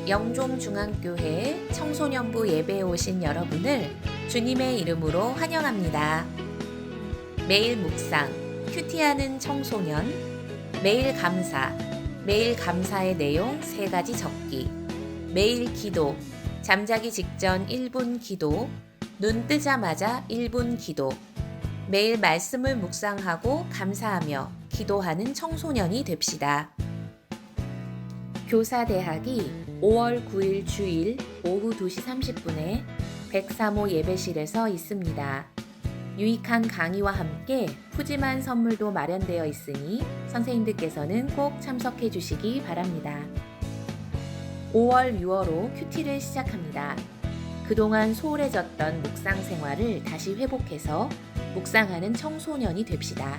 영종중앙교회 청소년부 예배에 오신 여러분을 주님의 이름으로 환영합니다. 매일 묵상, 큐티하는 청소년, 매일 감사, 매일 감사의 내용 3가지 적기, 매일 기도, 잠자기 직전 1분 기도, 눈 뜨자마자 1분 기도, 매일 말씀을 묵상하고 감사하며 기도하는 청소년이 됩시다. 교사대학이 5월 9일 주일 오후 2시 30분에 103호 예배실에서 있습니다. 유익한 강의와 함께 푸짐한 선물도 마련되어 있으니 선생님들께서는 꼭 참석해 주시기 바랍니다. 5월 6월호 큐티를 시작합니다. 그동안 소홀해졌던 묵상 생활을 다시 회복해서 묵상하는 청소년이 됩시다.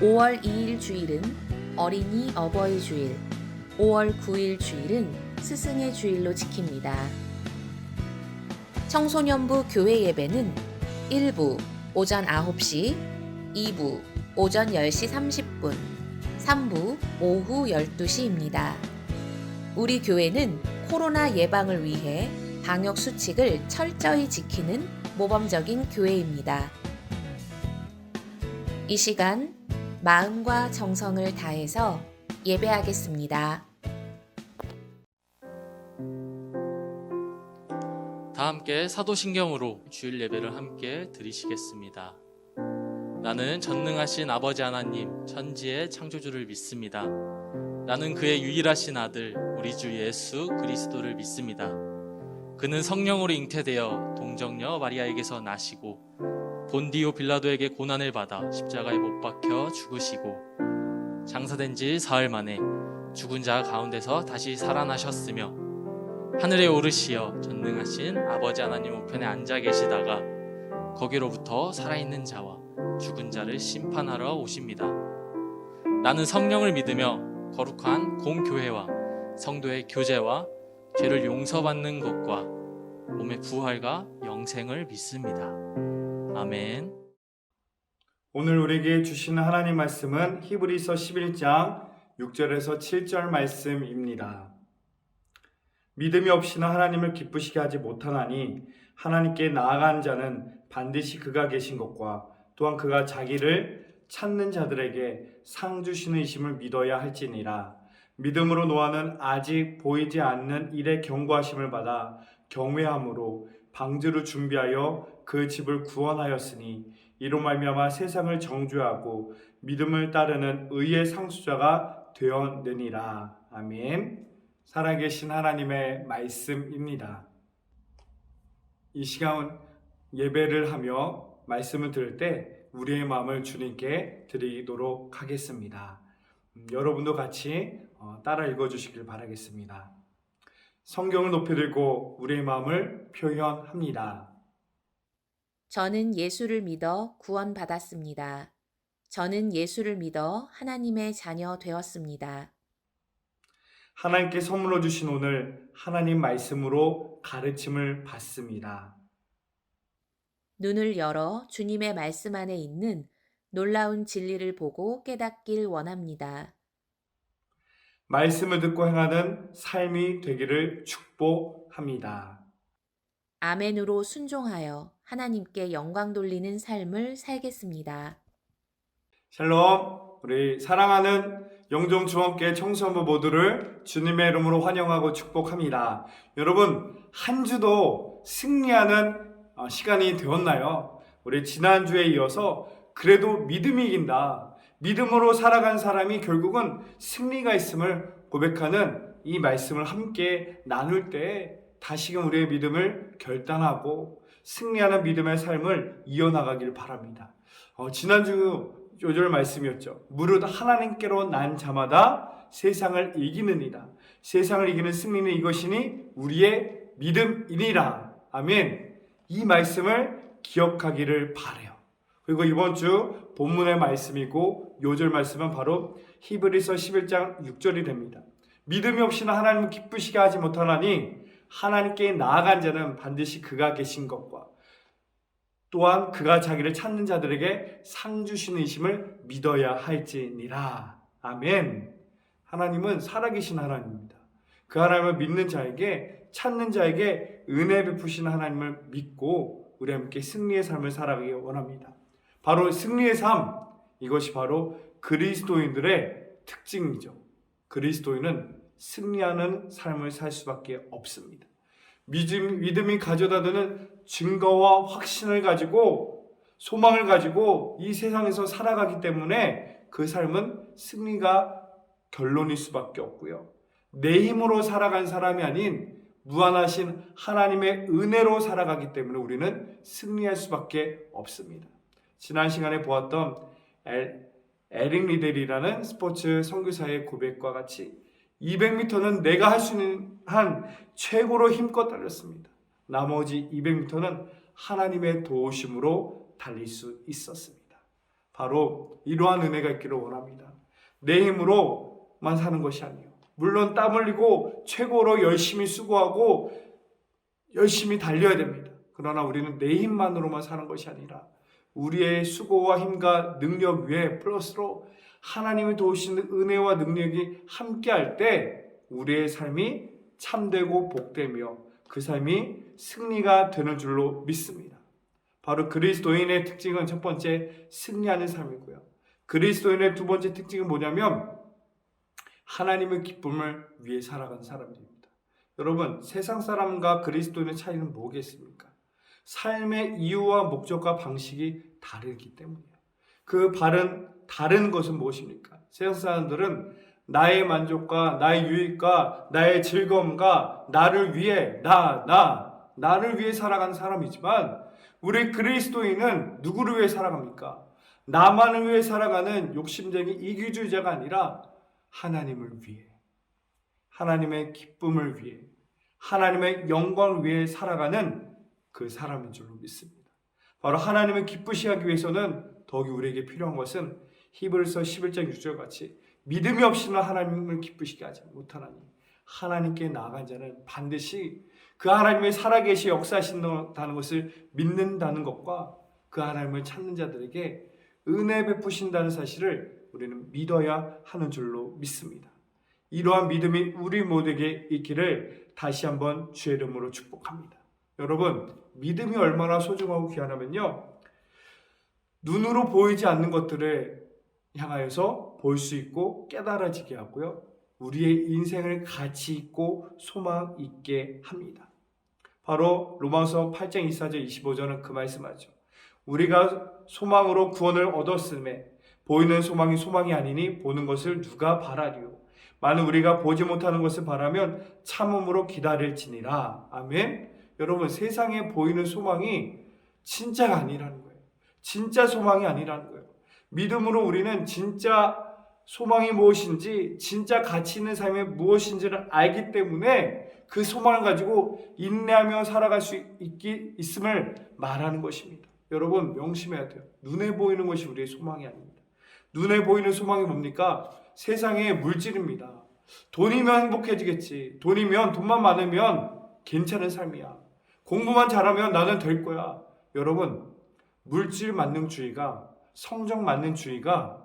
5월 2일 주일은 어린이 어버이 주일, 5월 9일 주일은 스승의 주일로 지킵니다. 청소년부 교회 예배는 1부 오전 9시, 2부 오전 10시 30분, 3부 오후 12시입니다. 우리 교회는 코로나 예방을 위해 방역 수칙을 철저히 지키는 모범적인 교회입니다. 이 시간 마음과 정성을 다해서 예배하겠습니다. 다 함께 사도신경으로 주일 예배를 함께 드리시겠습니다. 나는 전능하신 아버지 하나님 천지의 창조주를 믿습니다. 나는 그의 유일하신 아들 우리 주 예수 그리스도를 믿습니다. 그는 성령으로 잉태되어 동정녀 마리아에게서 나시고 본디오 빌라도에게 고난을 받아 십자가에 못 박혀 죽으시고 장사된 지 사흘 만에 죽은 자 가운데서 다시 살아나셨으며 하늘에 오르시어 전능하신 아버지 하나님 우편에 앉아 계시다가 거기로부터 살아있는 자와 죽은 자를 심판하러 오십니다. 나는 성령을 믿으며 거룩한 공교회와 성도의 교제와 죄를 용서받는 것과 몸의 부활과 영생을 믿습니다. 아멘. 오늘 우리에게 주시는 하나님 말씀은 히브리서 11장 6절에서 7절 말씀입니다. 믿음이 없이는 하나님을 기쁘시게 하지 못하나니 하나님께 나아간 자는 반드시 그가 계신 것과 또한 그가 자기를 찾는 자들에게 상 주시는 이심을 믿어야 할지니라. 믿음으로 노아는 아직 보이지 않는 일의 경고하심을 받아 경외함으로 방주를 준비하여 그 집을 구원하였으니 이로 말미암아 세상을 정죄하고 믿음을 따르는 의의 상수자가 되었느니라. 아멘. 살아계신 하나님의 말씀입니다. 이 시간 예배를 하며 말씀을 들을 때 우리의 마음을 주님께 드리도록 하겠습니다. 여러분도 같이 따라 읽어주시길 바라겠습니다. 성경을 높이 들고 우리의 마음을 표현합니다. 저는 예수를 믿어 구원받았습니다. 저는 예수를 믿어 하나님의 자녀 되었습니다. 하나님께 선물로 주신 오늘 하나님 말씀으로 가르침을 받습니다. 눈을 열어 주님의 말씀 안에 있는 놀라운 진리를 보고 깨닫길 원합니다. 말씀을 듣고 행하는 삶이 되기를 축복합니다. 아멘으로 순종하여 하나님께 영광 돌리는 삶을 살겠습니다. 샬롬, 우리 사랑하는 영종중앙교회 청소년부 모두를 주님의 이름으로 환영하고 축복합니다. 여러분, 한 주도 승리하는 시간이 되었나요? 우리 지난주에 이어서 그래도 믿음이 이긴다. 믿음으로 살아간 사람이 결국은 승리가 있음을 고백하는 이 말씀을 함께 나눌 때 다시금 우리의 믿음을 결단하고 승리하는 믿음의 삶을 이어나가길 바랍니다. 지난주 요절 말씀이었죠. 무릇 하나님께로 난 자마다 세상을 이기느니라. 세상을 이기는 승리는 이것이니 우리의 믿음이니라. 아멘. 이 말씀을 기억하기를 바라요. 그리고 이번 주 본문의 말씀이고 요절 말씀은 바로 히브리서 11장 6절이 됩니다. 믿음이 없이는 하나님을 기쁘시게 하지 못하나니 하나님께 나아간 자는 반드시 그가 계신 것과 또한 그가 자기를 찾는 자들에게 상 주시는 이심을 믿어야 할지니라. 아멘. 하나님은 살아계신 하나님입니다. 그 하나님을 믿는 자에게, 찾는 자에게 은혜 베푸시는 하나님을 믿고 우리 함께 승리의 삶을 살아가기 원합니다. 바로 승리의 삶, 이것이 바로 그리스도인들의 특징이죠. 그리스도인은 승리하는 삶을 살 수밖에 없습니다. 믿음이 가져다 드는 증거와 확신을 가지고, 소망을 가지고 이 세상에서 살아가기 때문에 그 삶은 승리가 결론일 수밖에 없고요. 내 힘으로 살아간 사람이 아닌 무한하신 하나님의 은혜로 살아가기 때문에 우리는 승리할 수밖에 없습니다. 지난 시간에 보았던 에릭 리델이라는 스포츠 선교사의 고백과 같이 200m는 내가 할 수 있는 한 최고로 힘껏 달렸습니다. 나머지 200m는 하나님의 도우심으로 달릴 수 있었습니다. 바로 이러한 은혜가 있기를 원합니다. 내 힘으로만 사는 것이 아니에요. 물론 땀 흘리고 최고로 열심히 수고하고 열심히 달려야 됩니다. 그러나 우리는 내 힘만으로만 사는 것이 아니라 우리의 수고와 힘과 능력 위에 플러스로 하나님이 도우시는 은혜와 능력이 함께할 때 우리의 삶이 참되고 복되며 그 삶이 승리가 되는 줄로 믿습니다. 바로 그리스도인의 특징은 첫 번째, 승리하는 삶이고요. 그리스도인의 두 번째 특징은 뭐냐면 하나님의 기쁨을 위해 살아가는 사람들입니다. 여러분, 세상 사람과 그리스도인의 차이는 뭐겠습니까? 삶의 이유와 목적과 방식이 다르기 때문이에요. 그 다른 것은 무엇입니까? 세상 사람들은 나의 만족과 나의 유익과 나의 즐거움과 나를 위해 나를 위해 살아가는 사람이지만 우리 그리스도인은 누구를 위해 살아갑니까? 나만을 위해 살아가는 욕심쟁이 이기주의자가 아니라 하나님을 위해, 하나님의 기쁨을 위해, 하나님의 영광을 위해 살아가는 그 사람인 줄로 믿습니다. 바로 하나님을 기쁘시게 하기 위해서는 더욱이 우리에게 필요한 것은 히브리서 11장 6절 같이 믿음이 없이는 하나님을 기쁘시게 하지 못하나니 하나님께 나아간 자는 반드시 그 하나님의 살아계시 역사하신다는 것을 믿는다는 것과 그 하나님을 찾는 자들에게 은혜 베푸신다는 사실을 우리는 믿어야 하는 줄로 믿습니다. 이러한 믿음이 우리 모두에게 있기를 다시 한번 주의 이름으로 축복합니다. 여러분, 믿음이 얼마나 소중하고 귀하냐면요, 눈으로 보이지 않는 것들을 향하여서 볼 수 있고 깨달아지게 하고요, 우리의 인생을 가치 있고 소망 있게 합니다. 바로 로마서 8장 24절 25절은 그 말씀하죠. 우리가 소망으로 구원을 얻었음에 보이는 소망이 소망이 아니니 보는 것을 누가 바라리요. 만일 우리가 보지 못하는 것을 바라면 참음으로 기다릴지니라. 아멘. 여러분, 세상에 보이는 소망이 진짜가 아니라는 거예요. 진짜 소망이 아니라는 거예요. 믿음으로 우리는 진짜 소망이 무엇인지, 진짜 가치 있는 삶이 무엇인지를 알기 때문에 그 소망을 가지고 인내하며 살아갈 수 있음을 말하는 것입니다. 여러분, 명심해야 돼요. 눈에 보이는 것이 우리의 소망이 아닙니다. 눈에 보이는 소망이 뭡니까? 세상의 물질입니다. 돈이면 행복해지겠지. 돈만 많으면 괜찮은 삶이야. 공부만 잘하면 나는 될 거야. 여러분, 물질 만능주의가, 성적 만능주의가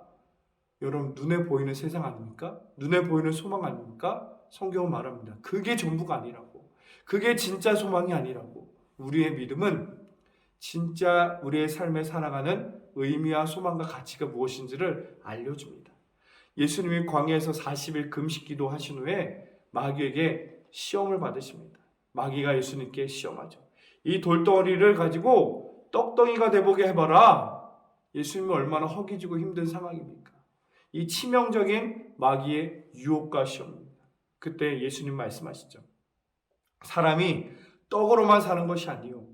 여러분 눈에 보이는 세상 아닙니까? 눈에 보이는 소망 아닙니까? 성경은 말합니다. 그게 전부가 아니라고. 그게 진짜 소망이 아니라고. 우리의 믿음은 진짜 우리의 삶에 살아가는 의미와 소망과 가치가 무엇인지를 알려줍니다. 예수님이 광야에서 40일 금식기도 하신 후에 마귀에게 시험을 받으십니다. 마귀가 예수님께 시험하죠. 이 돌덩어리를 가지고 떡덩이가 돼보게 해봐라. 예수님은 얼마나 허기지고 힘든 상황입니까? 이 치명적인 마귀의 유혹과 시험입니다. 그때 예수님 말씀하시죠. 사람이 떡으로만 사는 것이 아니요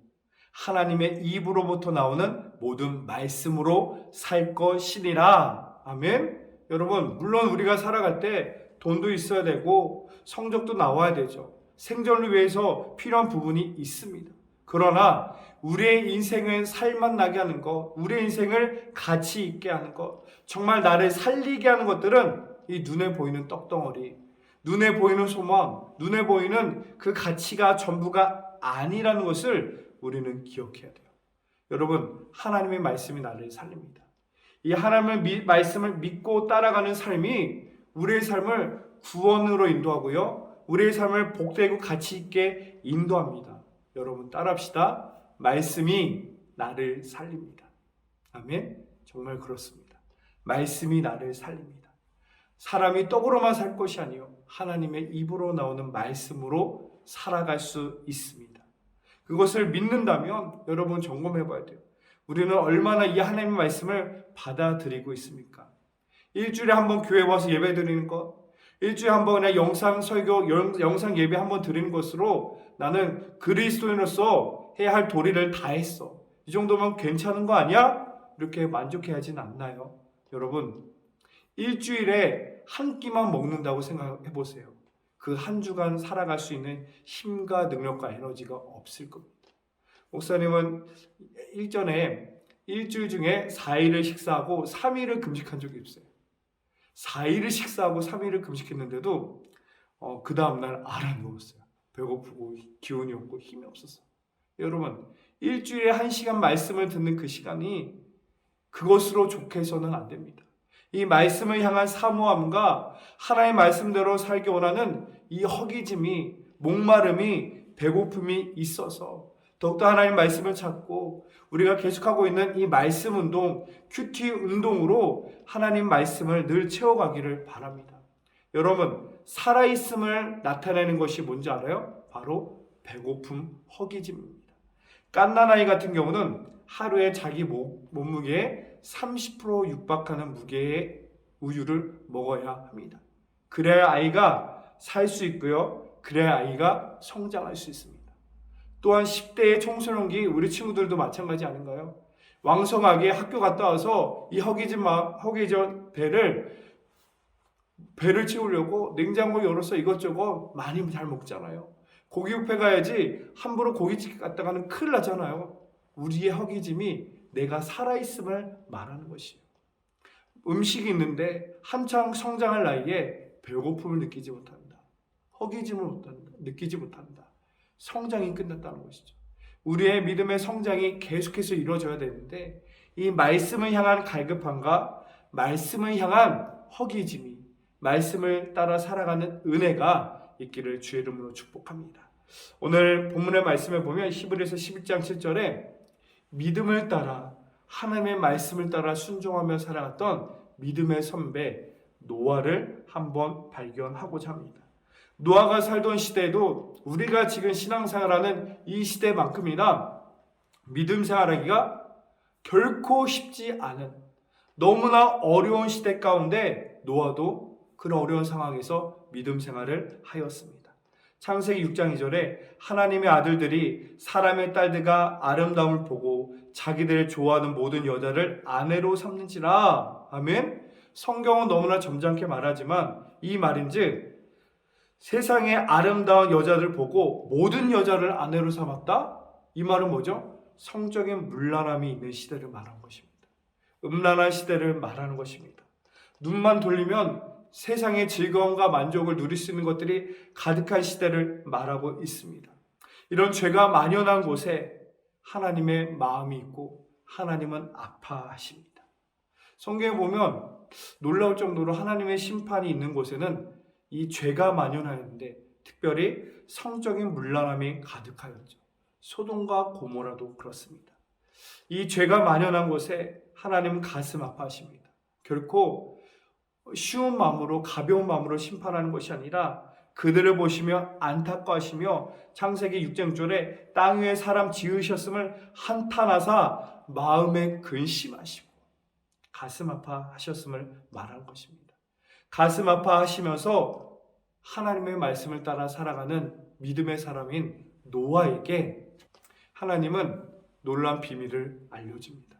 하나님의 입으로부터 나오는 모든 말씀으로 살 것이니라. 아멘. 여러분, 물론 우리가 살아갈 때 돈도 있어야 되고 성적도 나와야 되죠. 생존을 위해서 필요한 부분이 있습니다. 그러나 우리의 인생을 살맛나게 하는 것, 우리의 인생을 가치 있게 하는 것, 정말 나를 살리게 하는 것들은 이 눈에 보이는 떡덩어리, 눈에 보이는 소망, 눈에 보이는 그 가치가 전부가 아니라는 것을 우리는 기억해야 돼요. 여러분, 하나님의 말씀이 나를 살립니다. 이 하나님의 말씀을 믿고 따라가는 삶이 우리의 삶을 구원으로 인도하고요, 우리의 삶을 복되고 가치 있게 인도합니다. 여러분 따라합시다. 말씀이 나를 살립니다. 아멘. 정말 그렇습니다. 말씀이 나를 살립니다. 사람이 떡으로만 살 것이 아니요 하나님의 입으로 나오는 말씀으로 살아갈 수 있습니다. 그것을 믿는다면 여러분 점검해 봐야 돼요. 우리는 얼마나 이 하나님의 말씀을 받아들이고 있습니까? 일주일에 한 번 교회 와서 예배 드리는 것, 일주일에 한 번 그냥 영상 설교, 영상 예배 한 번 드리는 것으로 나는 그리스도인으로서 해야 할 도리를 다 했어. 이 정도면 괜찮은 거 아니야? 이렇게 만족해하진 않나요? 여러분, 일주일에 한 끼만 먹는다고 생각해 보세요. 그 한 주간 살아갈 수 있는 힘과 능력과 에너지가 없을 겁니다. 목사님은 일전에 일주일 중에 4일을 식사하고 3일을 금식한 적이 있어요. 4일을 식사하고 3일을 금식했는데도 그 다음날 알아 누웠어요. 배고프고 기운이 없고 힘이 없었어요. 여러분, 일주일에 1시간 말씀을 듣는 그 시간이 그것으로 족해서는 안 됩니다. 이 말씀을 향한 사모함과 하나님의 말씀대로 살기 원하는 이 허기짐이, 목마름이, 배고픔이 있어서 더욱더 하나님의 말씀을 찾고 우리가 계속하고 있는 이 말씀 운동, 큐티 운동으로 하나님 말씀을 늘 채워가기를 바랍니다. 여러분, 살아있음을 나타내는 것이 뭔지 알아요? 바로 배고픔, 허기짐입니다. 갓난아이 같은 경우는 하루에 자기 몸무게의 30% 육박하는 무게의 우유를 먹어야 합니다. 그래야 아이가 살 수 있고요. 그래야 아이가 성장할 수 있습니다. 또한 10대의 청소년기 우리 친구들도 마찬가지 아닌가요? 왕성하게 학교 갔다 와서 이 허기진 배를 채우려고 냉장고 열어서 이것저것 많이 잘 먹잖아요. 고기 뷔페 가야지 함부로 고깃집 갔다가는 큰일 나잖아요. 우리의 허기짐이 내가 살아있음을 말하는 것이에요. 음식이 있는데 한창 성장할 나이에 배고픔을 느끼지 못한다. 허기짐을 느끼지 못한다. 성장이 끝났다는 것이죠. 우리의 믿음의 성장이 계속해서 이루어져야 되는데 이 말씀을 향한 갈급함과 말씀을 향한 허기짐이 말씀을 따라 살아가는 은혜가 있기를 주의 이름으로 축복합니다. 오늘 본문의 말씀을 보면 히브리서 11장 7절에 믿음을 따라 하나님의 말씀을 따라 순종하며 살아갔던 믿음의 선배 노아를 한번 발견하고자 합니다. 노아가 살던 시대에도 우리가 지금 신앙생활하는 이 시대만큼이나 믿음 생활하기가 결코 쉽지 않은 너무나 어려운 시대 가운데 노아도 그런 어려운 상황에서 믿음 생활을 하였습니다. 창세기 6장 2절에 하나님의 아들들이 사람의 딸들과 아름다움을 보고 자기들을 좋아하는 모든 여자를 아내로 삼는지라. 아멘. 성경은 너무나 점잖게 말하지만 이 말인즉 세상의 아름다운 여자를 보고 모든 여자를 아내로 삼았다? 이 말은 뭐죠? 성적인 문란함이 있는 시대를 말하는 것입니다. 음란한 시대를 말하는 것입니다. 눈만 돌리면 세상의 즐거움과 만족을 누릴 수 있는 것들이 가득한 시대를 말하고 있습니다. 이런 죄가 만연한 곳에 하나님의 마음이 있고 하나님은 아파하십니다. 성경에 보면 놀라울 정도로 하나님의 심판이 있는 곳에는 이 죄가 만연하였는데 특별히 성적인 문란함이 가득하였죠. 소돔과 고모라도 그렇습니다. 이 죄가 만연한 곳에 하나님은 가슴 아파하십니다. 결코 쉬운 마음으로 가벼운 마음으로 심판하는 것이 아니라 그들을 보시며 안타까워하시며 창세기 6장 6절에 땅 위에 사람 지으셨음을 한탄하사 마음에 근심하시고 가슴 아파하셨음을 말한 것입니다. 가슴 아파하시면서 하나님의 말씀을 따라 살아가는 믿음의 사람인 노아에게 하나님은 놀라운 비밀을 알려줍니다.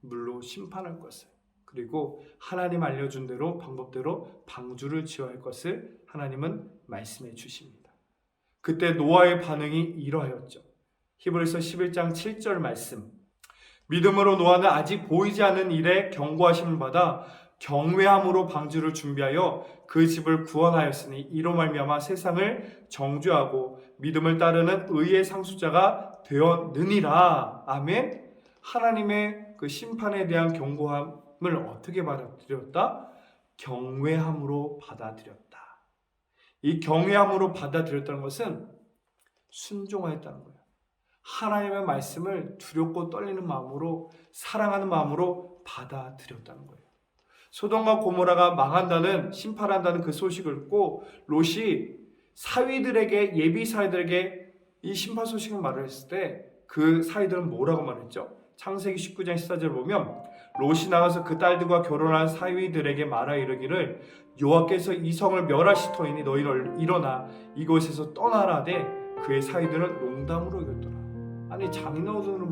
물로 심판할 것을, 그리고 하나님 알려준 대로 방법대로 방주를 지어야 할 것을 하나님은 말씀해 주십니다. 그때 노아의 반응이 이러하였죠. 히브리서 11장 7절 말씀, 믿음으로 노아는 아직 보이지 않는 일에 경고하심을 받아 경외함으로 방주를 준비하여 그 집을 구원하였으니 이로 말미암아 세상을 정죄하고 믿음을 따르는 의의 상속자가 되었느니라. 아멘. 하나님의 그 심판에 대한 경고함을 어떻게 받아들였다? 경외함으로 받아들였다. 이 경외함으로 받아들였다는 것은 순종하였다는 거예요. 하나님의 말씀을 두렵고 떨리는 마음으로, 사랑하는 마음으로 받아들였다는 거예요. 소돔과 고모라가 망한다는, 심판한다는 그 소식을 듣고 롯이 사위들에게, 예비 사위들에게 이 심판 소식을 말했을 때 그 사위들은 뭐라고 말했죠? 창세기 19장 14절 보면 롯이 나가서 그 딸들과 결혼한 사위들에게 말하 이르기를 여호와께서 이 성을 멸하시토이니 너희는 일어나 이곳에서 떠나라되 그의 사위들은 농담으로 여겼더라. 아니 장인어른이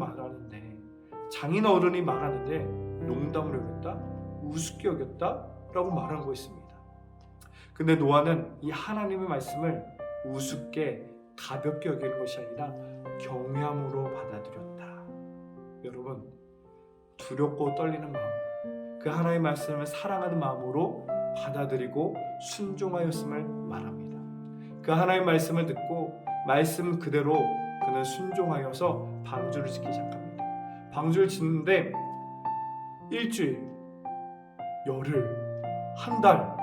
말하는데 농담으로 여겼다? 우습게 여겼다? 라고 말한 것입니다. 근데 노아는 이 하나님의 말씀을 우습게 가볍게 여기는 것이 아니라 경외함으로 받아들였다. 여러분, 두렵고 떨리는 마음, 그 하나님의 말씀을 사랑하는 마음으로 받아들이고 순종하였음을 말합니다. 그 하나님의 말씀을 듣고 말씀 그대로 그는 순종하여서 방주를 짓기 시작합니다. 방주를 짓는데 일주일, 열흘, 한 달,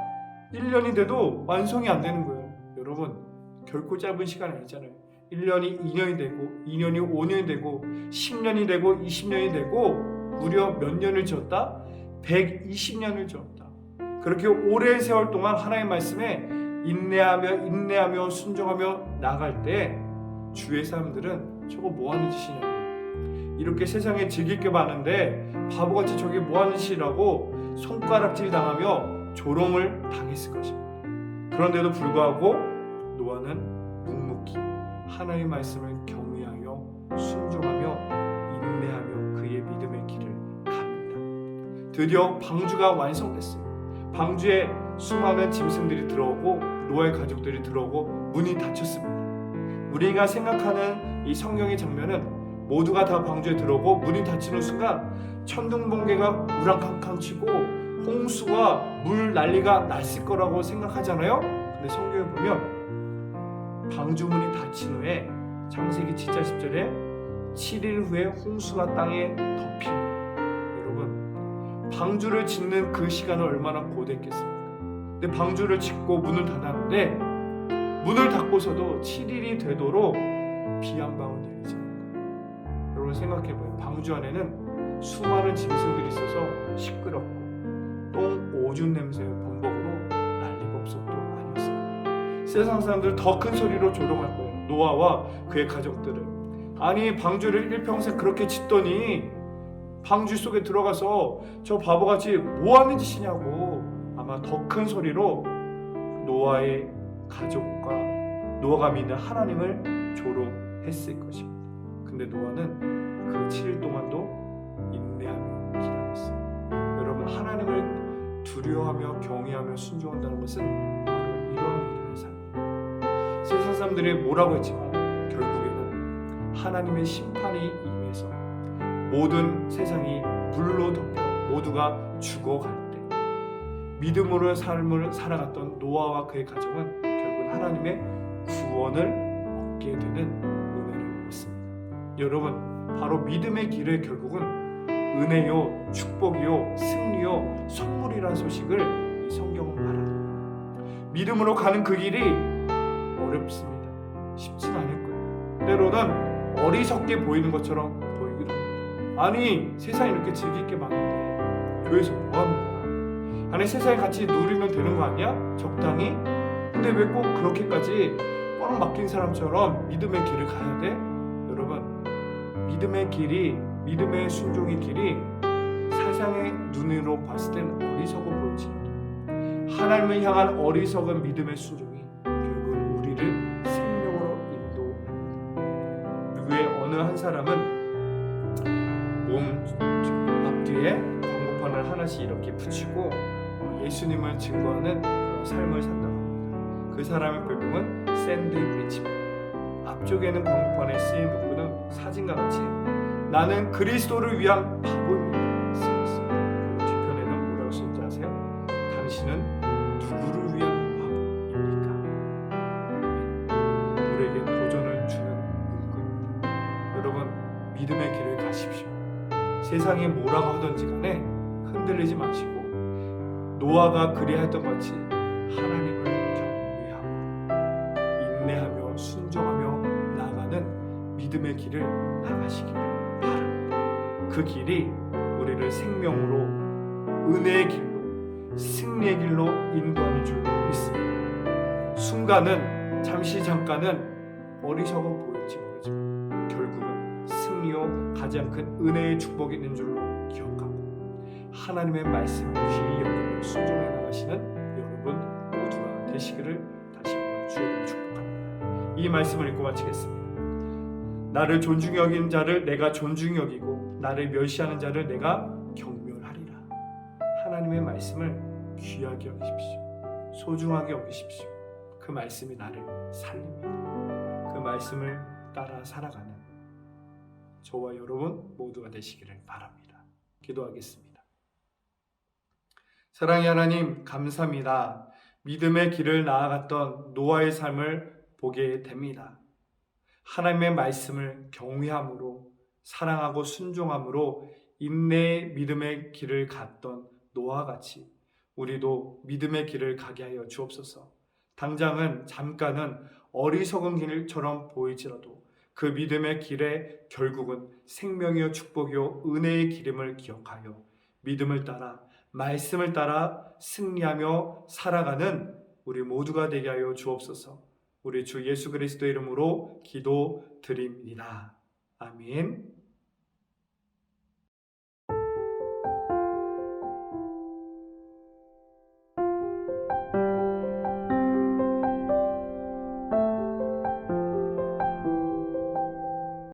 1년이 돼도 완성이 안 되는 거예요. 여러분, 결코 짧은 시간이 아니잖아요. 1년이 2년이 되고 2년이 5년이 되고 10년이 되고 20년이 되고 무려 몇 년을 지었다? 120년을 지었다. 그렇게 오랜 세월 동안 하나님의 말씀에 인내하며 순종하며 나갈 때 주의 사람들은 저거 뭐하는 짓이냐고, 이렇게 세상에 즐길 게 많은데 바보같이 저게 뭐하는 짓이라고 손가락질 당하며 조롱을 당했을 것입니다. 그런데도 불구하고 노아는 묵묵히 하나님의 말씀을 경외하여 순종하며 인내하며 그의 믿음의 길을 갑니다. 드디어 방주가 완성됐어요. 방주에 수많은 짐승들이 들어오고 노아의 가족들이 들어오고 문이 닫혔습니다. 우리가 생각하는 이 성경의 장면은 모두가 다 방주에 들어오고 문이 닫히는 순간 천둥번개가 우랑캉캉 치고 홍수와 물 난리가 났을 거라고 생각하잖아요. 근데 성경에 보면 방주문이 닫힌 후에 창세기 7장 10절에 7일 후에 홍수가 땅에 덮이니, 여러분, 방주를 짓는 그 시간은 얼마나 고됐겠습니까? 근데 방주를 짓고 문을 닫았는데 문을 닫고서도 7일이 되도록 비 한 방울 내리지 않는 거예요. 여러분 생각해봐요. 방주 안에는 수많은 짐승들이 있어서 시끄럽고 똥 오줌 냄새 범벅으로 난리법석도 아니었어요. 세상 사람들 더 큰 소리로 조롱할 거예요. 노아와 그의 가족들을. 아니 방주를 일평생 그렇게 짓더니 방주 속에 들어가서 저 바보같이 뭐하는 짓이냐고 아마 더 큰 소리로 노아의 가족과 노아가 믿는 하나님을 조롱했을 것입니다. 근데 노아는 그 7일 동안도 인내하며 기다렸어요. 여러분, 하나님을 두려워하며 경외하며 순종한다는 것은 바로 이러한 믿음의 삶이에요. 세상 사람들이 뭐라고 했지만 결국에는 하나님의 심판이 임해서 모든 세상이 불로 덮여 모두가 죽어갈 때 믿음으로의 삶을 살아갔던 노아와 그의 가족은 결국 하나님의 구원을 얻게 되는 은혜를 얻습니다. 여러분, 바로 믿음의 길의 결국은 은혜요, 축복이요, 승리요, 선물이라는 소식을 이 성경은 말합니다. 믿음으로 가는 그 길이 어렵습니다. 쉽진 않을 거예요. 때로는 어리석게 보이는 것처럼 보이기도 합니다. 아니, 세상에 이렇게 즐길 게 많은데 교회에서 뭐 하는 거야? 아니, 세상에 같이 누리면 되는 거 아니야? 적당히? 근데 왜 꼭 그렇게까지 꽉 막힌 사람처럼 믿음의 길을 가야 돼? 여러분, 믿음의 길이, 믿음의 순종의 길이 세상의 눈으로 봤을 때는 어리석어 보이지만 하나님을 향한 어리석은 믿음의 순종이 결국 우리를 생명으로 인도합니다. 누구의 어느 한 사람은 몸 앞뒤에 광고판을 하나씩 이렇게 붙이고 예수님을 증거하는 그런 삶을 산다고 합니다. 그 사람의 별명은 샌드위치입니다. 앞쪽에는 광고판에 쓰인 문구는 사진과 같이 나는 그리스도를 위한 바보입니다 쓰였습니다. 그리고 뒤편에는 뭐라고 쓰는지 아세요? 당신은 누구를 위한 바보입니까? 우리에게 도전을 주는 문구입니다. 여러분, 믿음의 길을 가십시오. 세상이 뭐라고 하든지 간에 흔들리지 마시고 노아가 그리했던 같이 하나님을 경외하고 인내하며 순종하며 나아가는 믿음의 길을 나가시기를 바랍니다. 그 길이 우리를 생명으로, 은혜의 길로, 승리의 길로 인도하는 줄 믿습니다. 순간은, 잠깐은 어리석어 보일지 모르지만 결국은 승리요 가장 큰 은혜의 축복이 있는 줄로 기억하고 하나님의 말씀을 귀히 여기며 순종해 나가시는 여러분 모두가 되시기를 다시 한번 주의 축복합니다. 이 말씀을 읽고 마치겠습니다. 나를 존중히 여기는 자를 내가 존중히 여기고 나를 멸시하는 자를 내가 경멸하리라. 하나님의 말씀을 귀하게 여기십시오. 소중하게 여기십시오. 그 말씀이 나를 살립니다. 그 말씀을 따라 살아가는 저와 여러분 모두가 되시기를 바랍니다. 기도하겠습니다. 사랑의 하나님, 감사합니다. 믿음의 길을 나아갔던 노아의 삶을 보게 됩니다. 하나님의 말씀을 경외함으로, 사랑하고 순종함으로 인내의 믿음의 길을 갔던 노아와 같이 우리도 믿음의 길을 가게 하여 주옵소서. 당장은, 잠깐은 어리석은 길처럼 보일지라도 그 믿음의 길에 결국은 생명이요 축복이요 은혜의 기름을 기억하여 믿음을 따라, 말씀을 따라 승리하며 살아가는 우리 모두가 되게 하여 주옵소서. 우리 주 예수 그리스도의 이름으로 기도드립니다. 아멘.